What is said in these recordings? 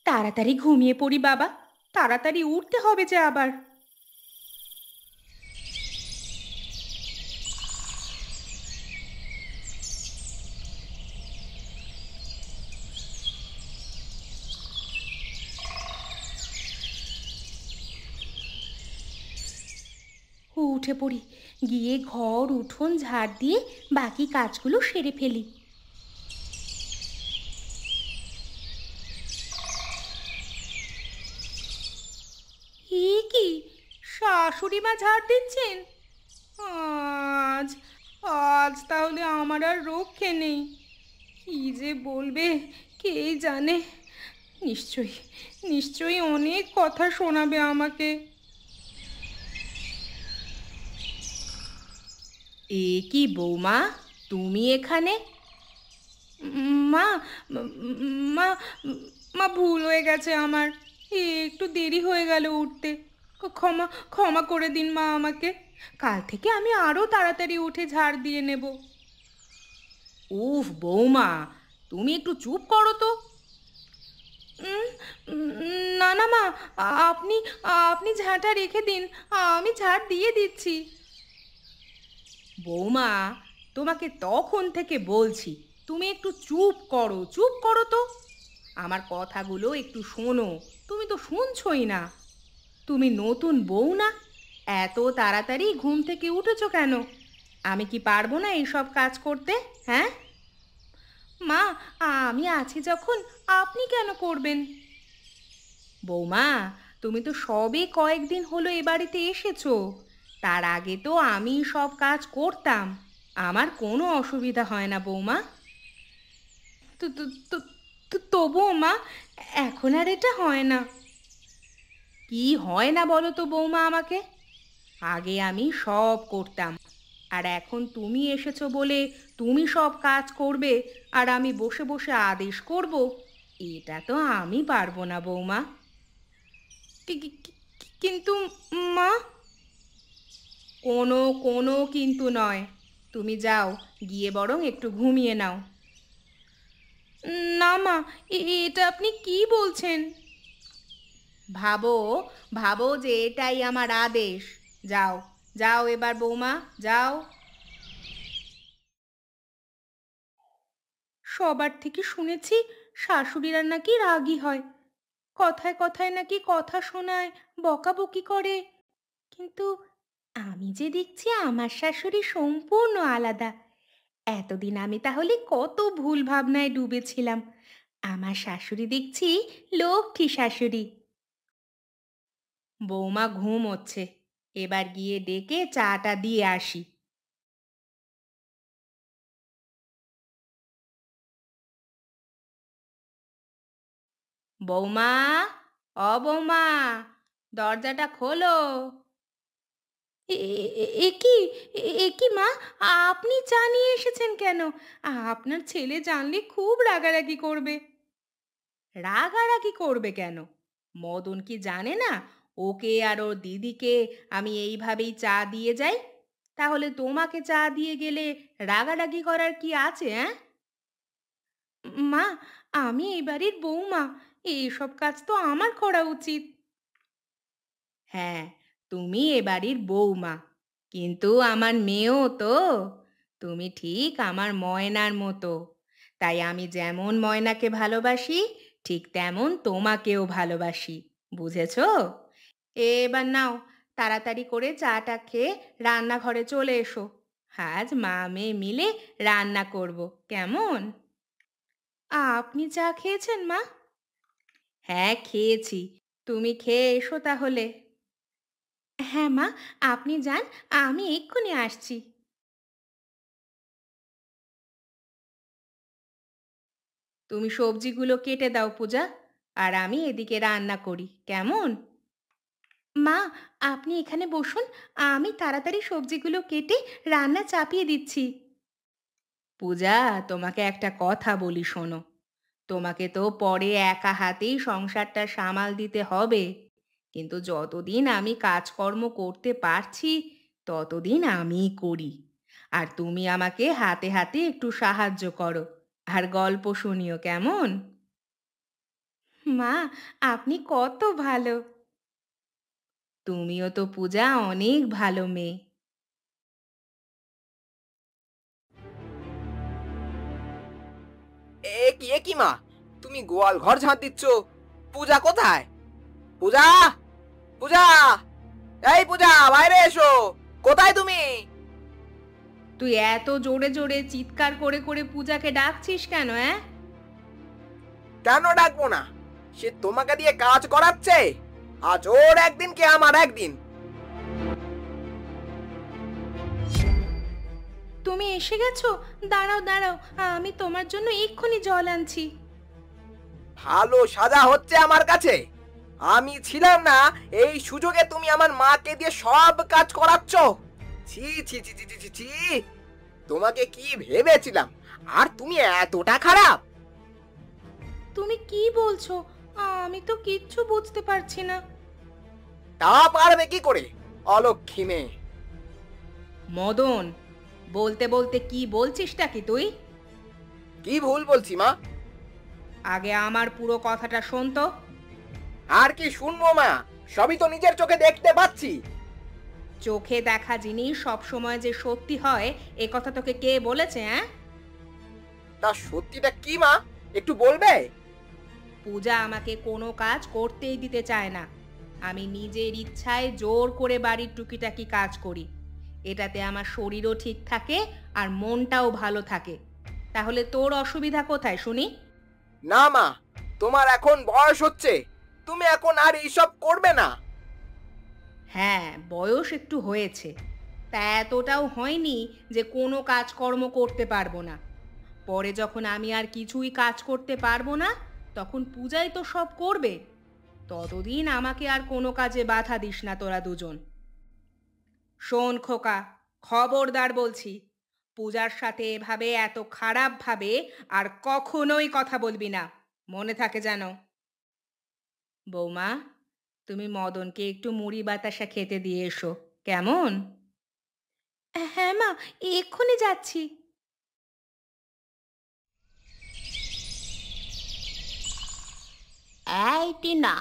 তাড়াতাড়ি ঘুমিয়ে পড়ি বাবা, তাড়াতাড়ি উঠতে হবে যে আবার। উঠে পড়ি, গিয়ে ঘর উঠোন ঝাড় দিয়ে বাকি কাজগুলো সেরে ফেলি। এ কি, শাশুড়ি মা ঝাড় দিচ্ছেন? আজ আজ তাহলে আমার আর রক্ষে নেই। কি যে বলবে কে জানে। নিশ্চয়ই নিশ্চয়ই অনেক কথা শোনাবে আমাকে। এ কি বৌমা, তুমি এখানে? মা, মা, মা ভুল হয়ে গেছে আমার, একটু দেরি হয়ে গেল উঠতে। ক্ষমা ক্ষমা করে দিন মা আমাকে। কাল থেকে আমি আরো তাড়াতাড়ি উঠে ঝাড় দিয়ে নেব। উফ বৌমা, তুমি একটু চুপ করো তো। উম, না না মা, আপনি আপনি ঝাঁটা রেখে দিন, আমি ঝাড় দিয়ে দিচ্ছি। বৌমা, তোমাকে তখন থেকে বলছি তুমি একটু চুপ করো, চুপ করো তো। আমার কথাগুলো একটু শোনো, তুমি তো শুনছই না। তুমি নতুন বউ না, এত তাড়াতাড়ি ঘুম থেকে উঠেছো কেন? আমি কি পারবো না এইসব কাজ করতে? হ্যাঁ মা, আমি আছি যখন আপনি কেন করবেন? বৌমা, তুমি তো সবে কয়েকদিন হলো এ বাড়িতে এসেছো। তার আগে তো আমি সব কাজ করতাম, আমার কোনো অসুবিধা হয় না বৌমা। তো তো তো তবুও মা, এখন আর এটা হয় না। কি হয় না বলো তো বৌমা আমাকে? আগে আমি সব করতাম, আর এখন তুমি এসেছো বলে তুমি সব কাজ করবে আর আমি বসে বসে আদেশ করব? এটা তো আমি পারবো না বৌমা। কিন্তু মা, কোনো কোনো কিন্তু নয়। তুমি যাও, গিয়ে বরং একটু ঘুমিয়ে নাও। না মা, এটা আপনি কি বলছেন? ভাবো, ভাবো যে এটাই আমার আদেশ। যাও, যাও এবার বৌমা, যাও। সবার থেকে শুনেছি শাশুড়িরা নাকি রাগী হয়, কথায় কথায় নাকি কথা শোনায়, বকাবকি করে। কিন্তু আমি যে দেখছি আমার শাশুড়ি সম্পূর্ণ আলাদা। এতদিন আমি তাহলে কত ভুল ভাবনায় ডুবেছিলাম। আমার শাশুড়ি দেখছি লক্ষ্মী শাশুড়ি। বৌমা ঘুম হচ্ছে, এবার গিয়ে ডেকে চাটা দিয়ে আসি। বৌমা, অ বৌমা, দরজাটা খোলো। এ কি, এ কি মা, আপনি চা নিয়ে এসেছেন কেন? আপনার ছেলে জানলে খুব রাগারাগি করবে। রাগারাগি করবে কেন? মদন কি জানে না ওকে আর ওর দিদিকে আমি এইভাবেই চা দিয়ে যাই? তাহলে তোমাকে চা দিয়ে গেলে রাগারাগি করার কি আছে? হ্যাঁ মা, আমি এই বাড়ির বৌমা, এইসব কাজ তো আমার করা উচিত। হ্যাঁ, তুমি এ বাড়ির বৌমা, কিন্তু আমার মেয়েও তো। তুমি ঠিক আমার ময়নার মতো, তাই আমি যেমন ময়নাকে ভালোবাসি ঠিক তেমন তোমাকেও ভালোবাসি। বুঝেছো? এবার নাও, তাড়াতাড়ি করে চাটা খেয়ে রান্নাঘরে চলে এসো। আজ মা মেয়ে মিলে রান্না করব, কেমন? আপনি চা খেয়েছেন মা? হ্যাঁ খেয়েছি, তুমি খেয়ে এসো তাহলে। হ্যাঁ মা, আপনি যান, আমি এক্ষুনি আসছি। তুমি সবজিগুলো কেটে দাও পূজা, আর আমি এদিকে রান্না করি, কেমন? মা, আপনি এখানে বসুন, আমি তাড়াতাড়ি সবজিগুলো কেটে রান্না চাপিয়ে দিচ্ছি। পূজা, তোমাকে একটা কথা বলি শোনো। তোমাকে তো পরে একা হাতেই সংসারটা সামাল দিতে হবে, কিন্তু যতদিন আমি কাজকর্ম করতে পারছি ততদিন আমিই করি। আর তুমি আমাকে হাতে হাতে একটু সাহায্য করো, আর গল্প শুনিও, কেমন? মা, আপনি কত ভালো! তুমিও তো পূজা অনেক ভালো মেয়ে। এ কি মা, তুমি গোয়াল ঘর ঝাঁট দিচ্ছ? পূজা কোথায়? পূজা, পূজা, এই পূজা, বাইরে এসো। কোথায় তুমি? তুই এত জোরে জোরে চিৎকার করে করে পূজাকে ডাকছিস কেন? কেন ডাকবো না? সে তোমাকে দিয়ে কাজ করাচ্ছে। আজ ওর একদিন কি আমার একদিন। তুমি এসে গেছো? দাঁড়াও দাঁড়াও, আমি তোমার জন্য এক্ষুনি জল আনছি। ভালো সাজা হচ্ছে আমার কাছে। আমি ছিলাম না, এই সুযোগে তুমি আমার মাকে দিয়ে সব কাজ করাচ্ছ। ছি ছি ছি ছি ছি ছি ছি। তোমাকে কি ভেবেছিলাম, আর তুমি এতটা খারাপ? তুমি কি বলছো? আমি তো কিচ্ছু বুঝতে পারছি না। তা পারবে কি করে, অলক্ষী মেয়ে? মদন, বলতে বলতে কি বলছিসটা কি তুই? কি ভুল বলছি মা? আগে আমার পুরো কথাটা শোন তো। আর কি শুনবো মা? সবই তো নিজের চোখে দেখতে পাচ্ছি। চোখে দেখা জিনিস সব সময় যে সত্যি হয়, এ কথা তোকে কে বলেছে? তা সত্যিটা কি মা, একটু বলবে? পূজা আমাকে কোনো কাজ করতেই দিতে চায় না। আমি নিজের ইচ্ছায় জোর করে বাড়ির টুকিটাকি কাজ করি। এটাতে আমার শরীরও ঠিক থাকে আর মনটাও ভালো থাকে। তাহলে তোর অসুবিধা কোথায় শুনি? না মা, তোমার এখন বয়স হচ্ছে, তুমি এখন আর এইসব করবে না। হ্যাঁ, বয়স একটু হয়েছে, তা এতটাও হয়নি যে কোনো কাজকর্ম করতে পারবো না। পরে যখন আমি আর কিছুই কাজ করতে পারবো না, তখন পূজাই তো সব করবে। ততদিন আমাকে আর কোনো কাজে বাধা দিস না তোরা দুজন। শোন খোকা, খবরদার বলছি, পূজার সাথে এভাবে এত খারাপ ভাবে আর কখনোই কথা বলবি না, মনে থাকে যেন। বৌমা, তুমি মদনকে একটু মুড়ি বাতাসা খেতে দিয়ে এসো, কেমন? হ্যাঁ মা, এক্ষুনি যাচ্ছি। এই টিনা,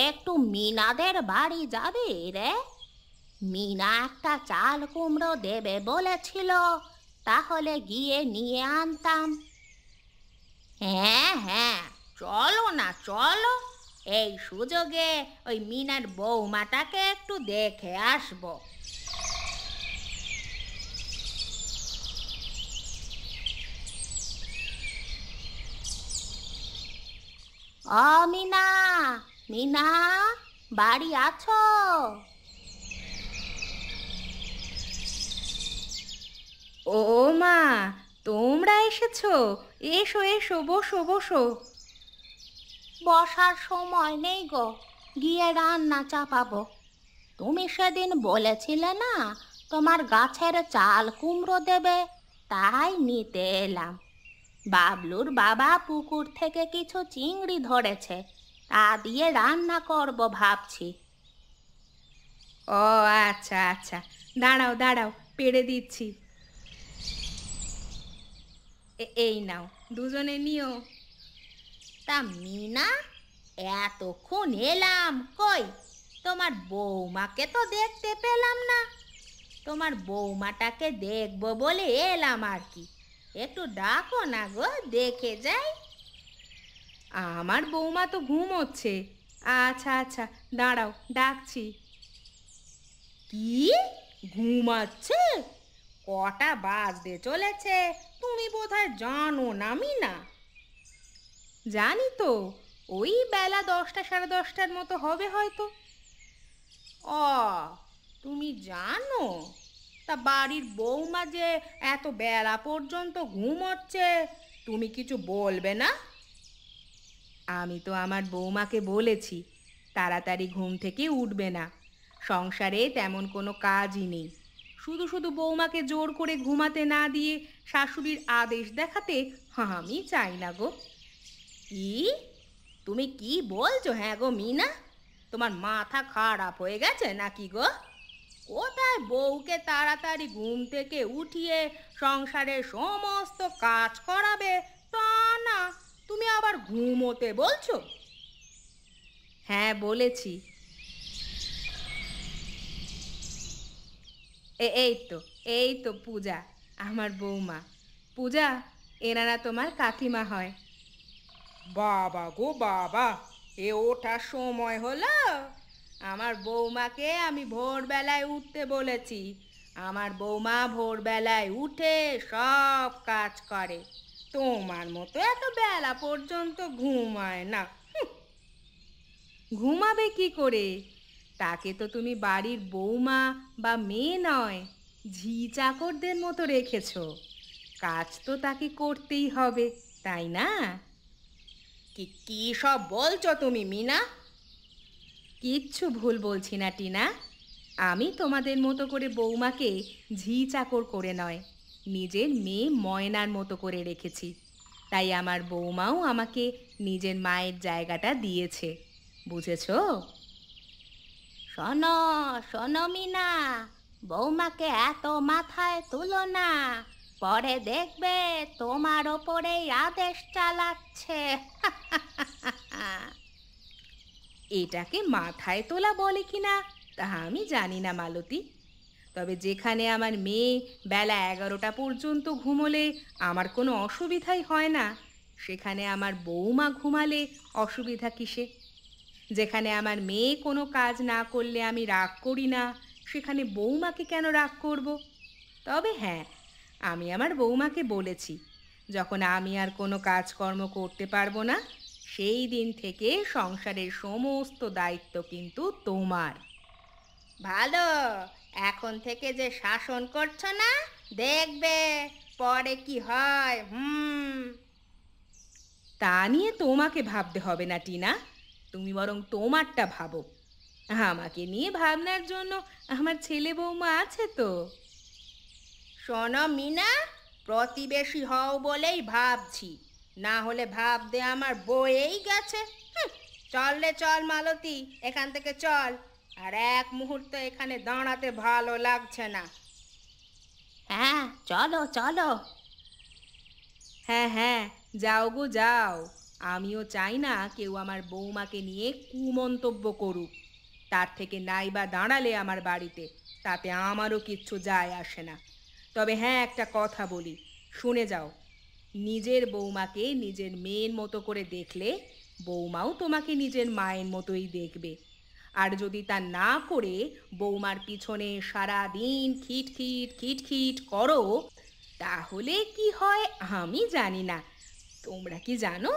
একটু মিনাদের বাড়ি যাবি রে? মিনা একটা চাল কুমড়ো দেবে বলেছিল, তাহলে গিয়ে নিয়ে আনতাম। হ্যাঁ হ্যাঁ, চলো না চলো, এই সুযোগে ওই মিনার বৌমাটাকে একটু দেখে আসবো। ও মিনা, মিনা, বাড়ি আছো? ও মা, তোমরা এসেছো? এসো এসো, বসো বসো। বসার সময় নেই গো, গিয়ে রান্না চাপাবো। তুমি সেদিন বলেছিলে না তোমার গাছের চাল কুমড়ো দেবে, তাই নিতে এলাম। বাবলুর বাবা পুকুর থেকে কিছু চিংড়ি ধরেছে, তা দিয়ে রান্না করব ভাবছি। ও আচ্ছা আচ্ছা, দাঁড়াও দাঁড়াও, পেড়ে দিচ্ছি। এই নাও, দুজনে নিও। তা মিনা, এতক্ষণ এলাম, কই তোমার বৌমাকে তো দেখতে পেলাম না। তোমার বৌমাটাকে দেখবো বলে এলাম আর কি। একটু ডাকো না গো, দেখে যাই। আমার বৌমা তো ঘুমোচ্ছে। আচ্ছা আচ্ছা, দাঁড়াও, ডাকছি। কি, ঘুমাচ্ছে? কটা বাজতে চলেছে, তুমি বোধহয় জানো না মিনা? জানি তো, ওই বেলা 10টা সাড়ে 10টার মতো হবে হয়তো। ও, তুমি জানো? তা বাড়ির বৌমা যে এত বেলা পর্যন্ত ঘুমোচ্ছে, তুমি কিছু বলবে না? আমি তো আমার বৌমাকে বলেছি তাড়াতাড়ি ঘুম থেকে উঠবে না। সংসারে তেমন কোনো কাজই নেই। শুধু শুধু বৌমাকে জোর করে ঘুমাতে না দিয়ে শাশুড়ির আদেশ দেখাতে আমি চাই না গো। কি, তুমি কি বলছো? হ্যাঁ গো মিনা, তোমার মাথা খারাপ হয়ে গেছে নাকি গো? কোথায় বউকে তাড়াতাড়ি ঘুম থেকে উঠিয়ে সংসারের সমস্ত কাজ করাবে তা না, তুমি আবার ঘুমোতে বলছো? হ্যাঁ বলেছি। এই তো পূজা, আমার বৌমা। পূজা, এনারা তোমার কাকিমা হয়। বাবা গো বাবা, এ ওঠার সময় হলো? আমার বৌমাকে আমি ভোরবেলায় উঠতে বলেছি। আমার বৌমা ভোরবেলায় উঠে সব কাজ করে, তোমার মতো এত বেলা পর্যন্ত ঘুমায় না। ঘুমাবে কি করে? তাকে তো তুমি বাড়ির বৌমা বা মেয়ে নয়, ঝি চাকরদের মতো রেখেছো। কাজ তো তাকে করতেই হবে, তাই না? কি কি সব বলছো তুমি মিনা? কিচ্ছু ভুল বলছি না টিনা। আমি তোমাদের মতো করে বৌমাকে ঝি চাকর করে নয়, নিজের মেয়ে ময়নার মতো করে রেখেছি। তাই আমার বৌমাও আমাকে নিজের মায়ের জায়গাটা দিয়েছে, বুঝেছো? শোনো শোনো মিনা, বৌমাকে এত মাথায় তুলো না, পরে দেখবে তোমার ওপরেই আদেশ চালাচ্ছে। এটাকে মাথায় তোলা বলে কিনা তা আমি জানি না মালতী। তবে যেখানে আমার মেয়ে বেলা 11টা পর্যন্ত ঘুমোলে আমার কোনো অসুবিধাই হয় না, সেখানে আমার বৌমা ঘুমালে অসুবিধা কিসে? যেখানে আমার মেয়ে কোনো কাজ না করলে আমি রাগ করি না, সেখানে বৌমাকে কেন রাগ করব? তবে হ্যাঁ, আমি আমার বৌমাকে বলেছি, যখন আমি আর কোনো কাজকর্ম করতে পারবো না, সেই দিন থেকে সংসারের সমস্ত দায়িত্ব কিন্তু তোমার। ভালো, এখন থেকে যে শাসন করছো না, দেখবে পরে কি হয়। তা নিয়ে তোমাকে ভাবতে হবে না টিনা, তুমি বরং তোমারটা ভাবো। আমাকে নিয়ে ভাবনার জন্য আমার ছেলে বৌমা আছে তো। শোনো মিনা, প্রতিবেশী হও বলেই ভাবছি, না হলে ভাবতে আমার বয়েই গেছে। চল রে চল মালতী, এখান থেকে চল। আর এক মুহূর্ত এখানে দাঁড়াতে ভালো লাগছে না। হ্যাঁ চলো চলো। হ্যাঁ হ্যাঁ, যাও গো যাও। আমিও চাই না কেউ আমার বৌমাকে নিয়ে কুমন্তব্য করুক। তার থেকে নাইবা দাঁড়ালে আমার বাড়িতে, তাতে আমারও কিচ্ছু যায় আসে না। তবে হ্যাঁ, একটা কথা বলি, শুনে যাও। নিজের বৌমাকে নিজের মেয়ের মতো করে দেখলে বৌমাও তোমাকে নিজের মায়ের মতোই দেখবে। আর যদি তা না করে বৌমার পিছনে সারা দিন খিটখিট খিটখিট করো, তাহলে কি হয় আমি জানি না, তোমরা কি জানো?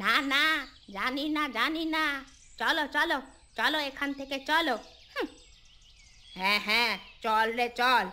না না, জানি না জানি না। চলো চলো চলো, এখান থেকে চলো। হ্যাঁ হ্যাঁ, চল রে চল।